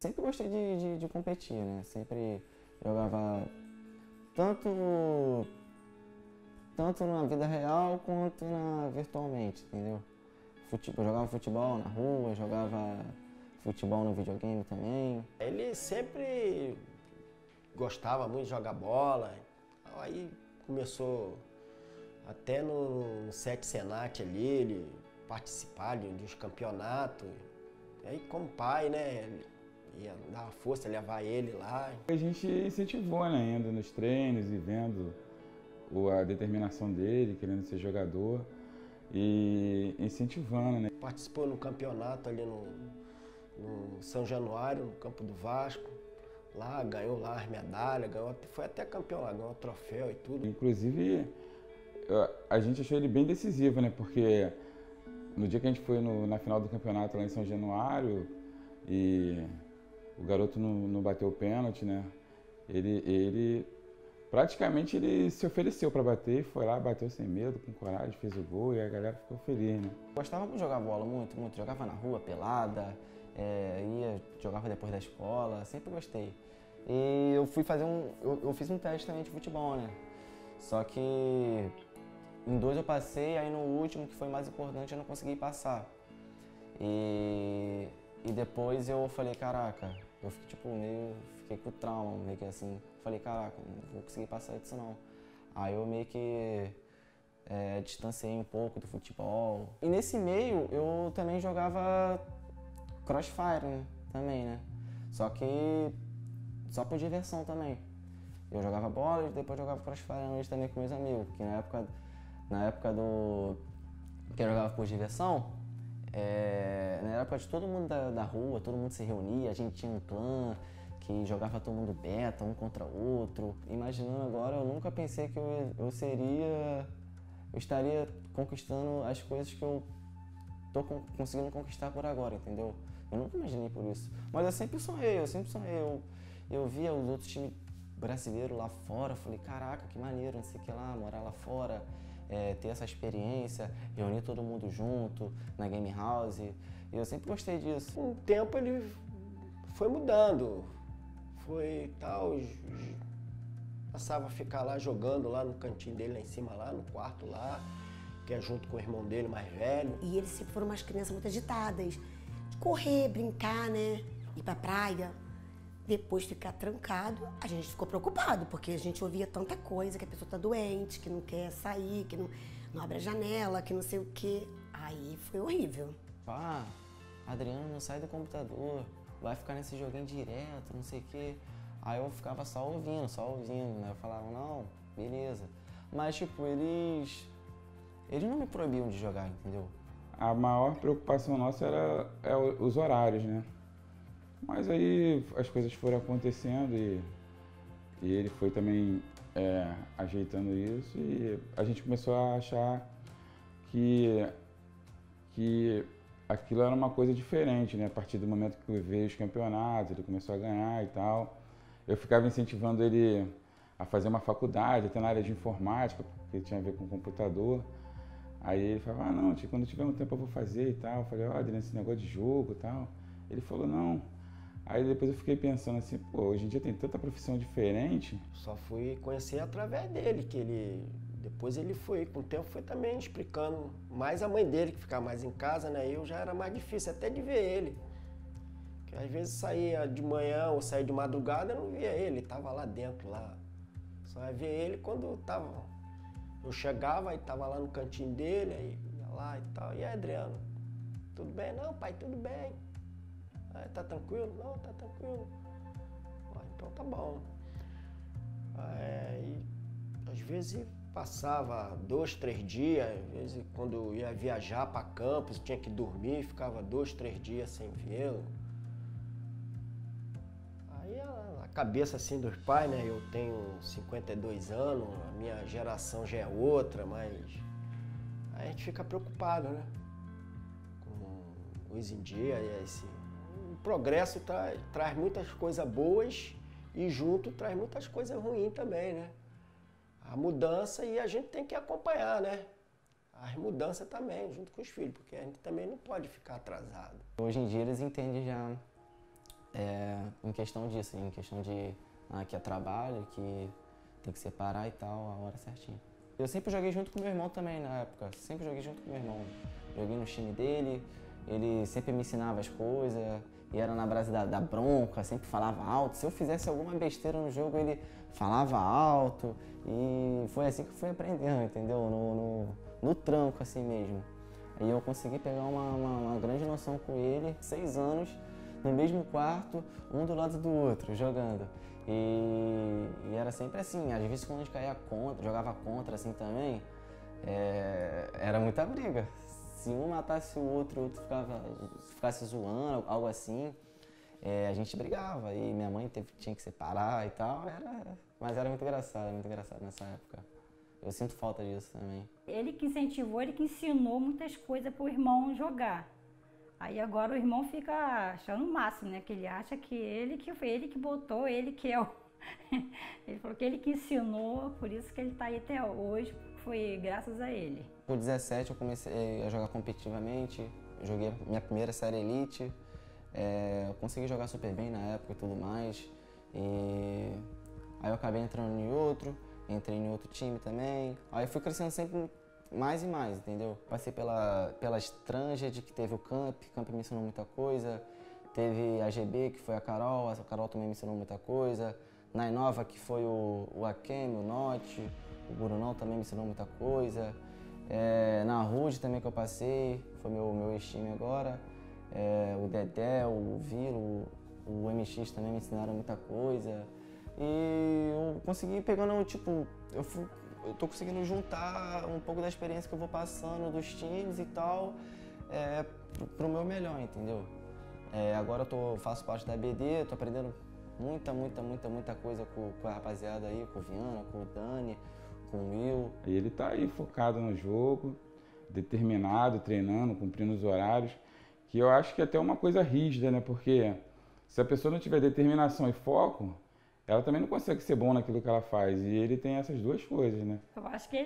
Sempre gostei de competir, né? Sempre jogava tanto na vida real quanto virtualmente, entendeu? Jogava futebol na rua, jogava futebol no videogame também. Ele sempre gostava muito de jogar bola, aí começou até no Sete Senat ali, ele participar dos campeonatos. Aí como pai, né? Ia dar uma força, levar ele lá. A gente incentivou, né, indo nos treinos e vendo a determinação dele, querendo ser jogador e incentivando, né. Participou no campeonato ali no São Januário, no campo do Vasco. Lá, ganhou lá as medalhas, foi até campeão lá, ganhou o troféu e tudo. Inclusive, a gente achou ele bem decisivo, né, porque no dia que a gente foi na final do campeonato lá em São Januário e o garoto não bateu o pênalti, né? Ele praticamente ele se ofereceu para bater, foi lá, bateu sem medo, com coragem, fez o gol e a galera ficou feliz, né? Gostava de jogar bola muito. Jogava na rua, pelada, jogava depois da escola, sempre gostei. E eu fui fazer eu fiz um teste também de futebol, né? Só que em 2 eu passei, aí no último, que foi mais importante, eu não consegui passar. E depois eu falei, caraca, eu fiquei com trauma, meio que assim. Falei, caraca, não vou conseguir passar disso não. Aí eu meio que distanciei um pouco do futebol. E nesse meio eu também jogava Crossfire, né? Também, né? Só que só por diversão também. Eu jogava bola e depois jogava Crossfire à noite também com meus amigos, que na época que eu jogava por diversão, na época de todo mundo da rua, todo mundo se reunia, a gente tinha um clã que jogava todo mundo beta, um contra o outro. Imaginando agora, eu nunca pensei que eu estaria conquistando as coisas que eu tô conseguindo conquistar por agora, entendeu? Eu nunca imaginei por isso. Mas eu sempre sonhei. Eu via os outros times brasileiros lá fora, falei, caraca, que maneiro, não sei o que lá, morar lá fora. Ter essa experiência, reunir todo mundo junto na game house, e eu sempre gostei disso. Com o tempo ele foi mudando, foi tal, passava a ficar lá jogando lá no cantinho dele lá em cima, lá no quarto lá, que é junto com o irmão dele mais velho. E eles sempre foram umas crianças muito agitadas, de correr, brincar, né, ir pra praia. Depois de ficar trancado, a gente ficou preocupado, porque a gente ouvia tanta coisa, que a pessoa tá doente, que não quer sair, que não abre a janela, que não sei o quê. Aí foi horrível. Adriano, não sai do computador, vai ficar nesse joguinho direto, não sei o quê. Aí eu ficava só ouvindo, né? Eu falava, não, beleza. Mas, tipo, eles não me proibiam de jogar, entendeu? A maior preocupação nossa era os horários, né? Mas aí as coisas foram acontecendo e ele foi também ajeitando isso e a gente começou a achar que aquilo era uma coisa diferente, né? A partir do momento que veio os campeonatos, ele começou a ganhar e tal. Eu ficava incentivando ele a fazer uma faculdade, até na área de informática, porque tinha a ver com computador. Aí ele falava, não, tio, quando tiver um tempo eu vou fazer e tal. Eu falei, olha, nesse negócio de jogo e tal. Ele falou, não. Aí depois eu fiquei pensando assim, pô, hoje em dia tem tanta profissão diferente. Só fui conhecer através dele, depois ele foi, com o tempo foi também explicando mais a mãe dele, que ficava mais em casa, né? Eu já era mais difícil até de ver ele. Porque às vezes saía de manhã ou saía de madrugada, eu não via ele tava lá dentro, lá. Só ia ver ele quando eu chegava e tava lá no cantinho dele, aí ia lá e tal. E aí, Adriano, tudo bem? Não, pai, tudo bem. Tá tranquilo? Não, tá tranquilo. Então tá bom. E às vezes passava 2, 3 dias, às vezes quando eu ia viajar para campus, tinha que dormir, ficava 2, 3 dias sem vê-lo. Aí a cabeça assim dos pais, né? Eu tenho 52 anos, a minha geração já é outra, mas aí a gente fica preocupado, né? Com hoje em dia, o progresso traz muitas coisas boas e junto traz muitas coisas ruins também, né? a mudança e a gente tem que acompanhar, né? As mudanças também, junto com os filhos, porque a gente também não pode ficar atrasado. Hoje em dia eles entendem já em questão disso, em questão de que é trabalho, que tem que separar e tal, a hora certinha. Eu sempre joguei junto com meu irmão também na época, sempre joguei junto com meu irmão. Joguei no time dele, ele sempre me ensinava as coisas, e era na base da bronca, sempre falava alto. Se eu fizesse alguma besteira no jogo, ele falava alto, e foi assim que eu fui aprendendo, entendeu? No tranco, assim mesmo. Aí eu consegui pegar uma grande noção com ele, 6 anos, no mesmo quarto, um do lado do outro, jogando. E era sempre assim, às vezes quando a gente caía contra, jogava contra assim também, era muita briga. Se um matasse o outro ficasse zoando, algo assim, a gente brigava. E minha mãe tinha que separar e tal, mas era muito engraçado nessa época. Eu sinto falta disso também. Ele que incentivou, ele que ensinou muitas coisas para o irmão jogar. Aí agora o irmão fica achando o máximo, né? Que ele acha que foi ele que botou, ele que é o... Ele falou que ele que ensinou, por isso que ele está aí até hoje, foi graças a ele. Com 17 eu comecei a jogar competitivamente, joguei minha primeira série Elite, eu consegui jogar super bem na época e tudo mais. E aí eu acabei entrando em outro, entrei em outro time também. Aí fui crescendo sempre mais e mais, entendeu? Passei pelas Tranged, que teve o Camp me ensinou muita coisa. Teve a GB, que foi a Carol também me ensinou muita coisa. Na Inova, que foi o Akemi, o Note, o Brunão também me ensinou muita coisa. Na Rude também que eu passei, foi meu ex-time agora. O Dedé, o Viro, o MX também me ensinaram muita coisa. E eu consegui pegando, tipo, eu tô conseguindo juntar um pouco da experiência que eu vou passando dos times e tal, pro meu melhor, entendeu? Agora eu faço parte da BD, tô aprendendo muita coisa com a rapaziada aí, com o Viana, com o Dani, com o Will. E ele tá aí focado no jogo, determinado, treinando, cumprindo os horários, que eu acho que é até uma coisa rígida, né? Porque se a pessoa não tiver determinação e foco, ela também não consegue ser bom naquilo que ela faz. E ele tem essas duas coisas, né? Eu acho que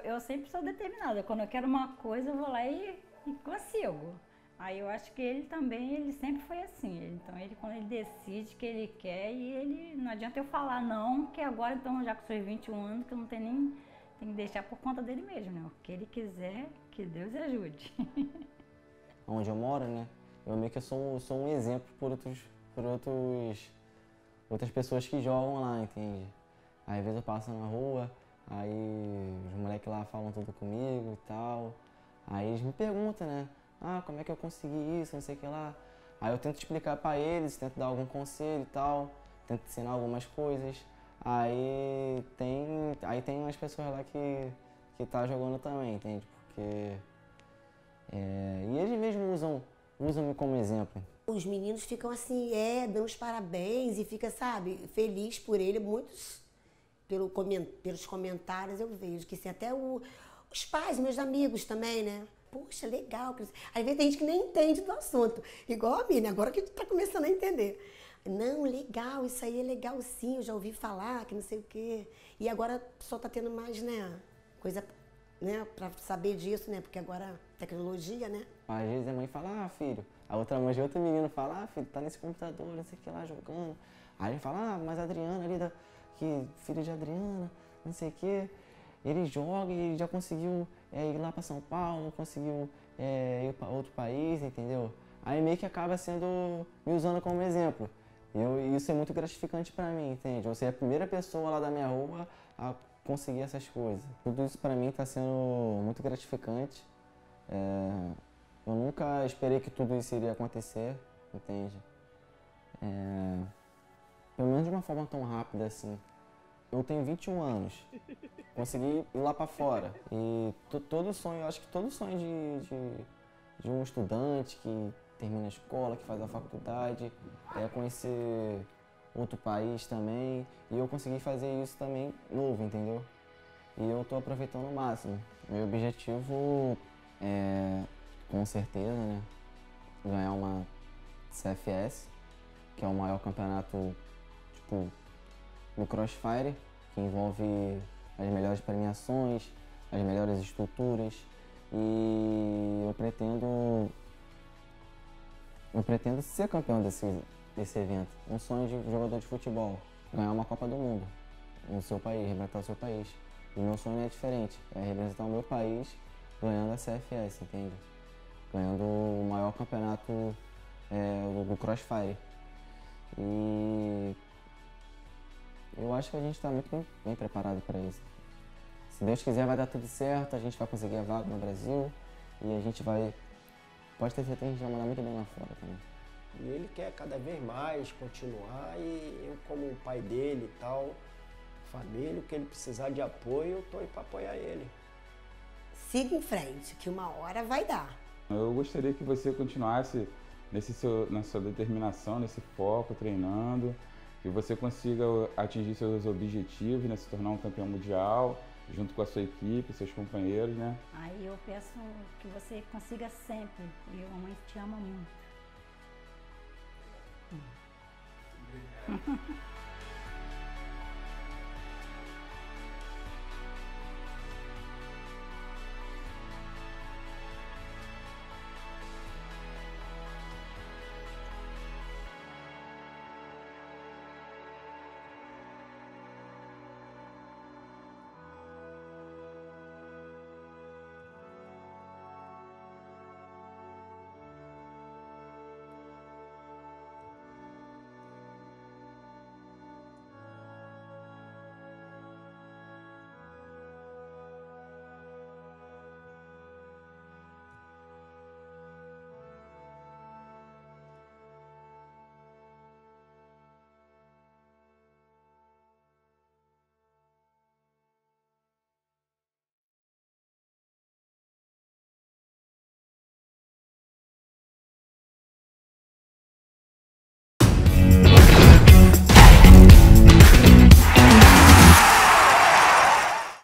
eu sempre sou determinada. Quando eu quero uma coisa, eu vou lá e consigo. Aí eu acho que ele também, ele sempre foi assim. Então quando ele decide que ele quer, e ele não adianta eu falar não, que agora então já com seus 21 anos, que eu não tenho nem, tem que deixar por conta dele mesmo, né? O que ele quiser, que Deus ajude. Onde eu moro, né? Eu meio que sou um exemplo por outras pessoas que jogam lá, entende? Aí, às vezes eu passo na rua, aí os moleques lá falam tudo comigo e tal. Aí eles me perguntam, né? Como é que eu consegui isso, não sei o que lá. Aí eu tento explicar pra eles, tento dar algum conselho e tal, tento ensinar algumas coisas. Aí tem umas pessoas lá que tá jogando também, entende? Porque... e eles mesmos usam-me como exemplo. Os meninos ficam assim, dando os parabéns e fica, sabe, feliz por ele. Muitos, pelos comentários, eu vejo que assim, até os pais, meus amigos também, né? Poxa, legal. Às vezes tem gente que nem entende do assunto. Igual a mim, né? Agora que a gente tá começando a entender. Não, legal, isso aí é legal sim, eu já ouvi falar, que não sei o quê. E agora só tá tendo mais, né, coisa, né, pra saber disso, né? Porque agora, tecnologia, né? Às vezes a mãe fala, filho, a outra mãe de outro menino fala, filho, tá nesse computador, não sei o que lá, jogando. Aí ele fala, mas a Adriana ali, filho de Adriana, não sei o que, ele joga e ele já conseguiu ir lá pra São Paulo, conseguiu ir pra outro país, entendeu? Aí meio que acaba me usando como exemplo. E isso é muito gratificante pra mim, entende? Eu ser a primeira pessoa lá da minha rua a conseguir essas coisas. Tudo isso pra mim tá sendo muito gratificante. Eu nunca esperei que tudo isso iria acontecer, entende? Pelo menos de uma forma tão rápida assim. Eu tenho 21 anos, consegui ir lá pra fora. E todo sonho, eu acho que todo sonho de um estudante que termina a escola, que faz a faculdade, é conhecer outro país também. E eu consegui fazer isso também novo, entendeu? E eu tô aproveitando o máximo. Meu objetivo com certeza, né, ganhar uma CFS, que é o maior campeonato, tipo, no Crossfire, que envolve as melhores premiações, as melhores estruturas e eu pretendo ser campeão desse evento. Um sonho de jogador de futebol, ganhar uma Copa do Mundo no seu país, representar o seu país. E meu sonho é diferente, é representar o meu país ganhando a CFS, entende? Ganhando o maior campeonato do Crossfire. E eu acho que a gente está muito bem preparado para isso. Se Deus quiser vai dar tudo certo, a gente vai conseguir a vaga no Brasil e a gente vai, pode ter certeza que a gente vai mandar muito bem lá fora também. E ele quer cada vez mais continuar e eu como o pai dele e tal, família, o que ele precisar de apoio, eu tô aí para apoiar ele. Siga em frente, que uma hora vai dar. Eu gostaria que você continuasse na sua determinação, nesse foco, treinando, que você consiga atingir seus objetivos, né, se tornar um campeão mundial, junto com a sua equipe, seus companheiros, né? Aí eu peço que você consiga sempre, e a mamãe te ama muito.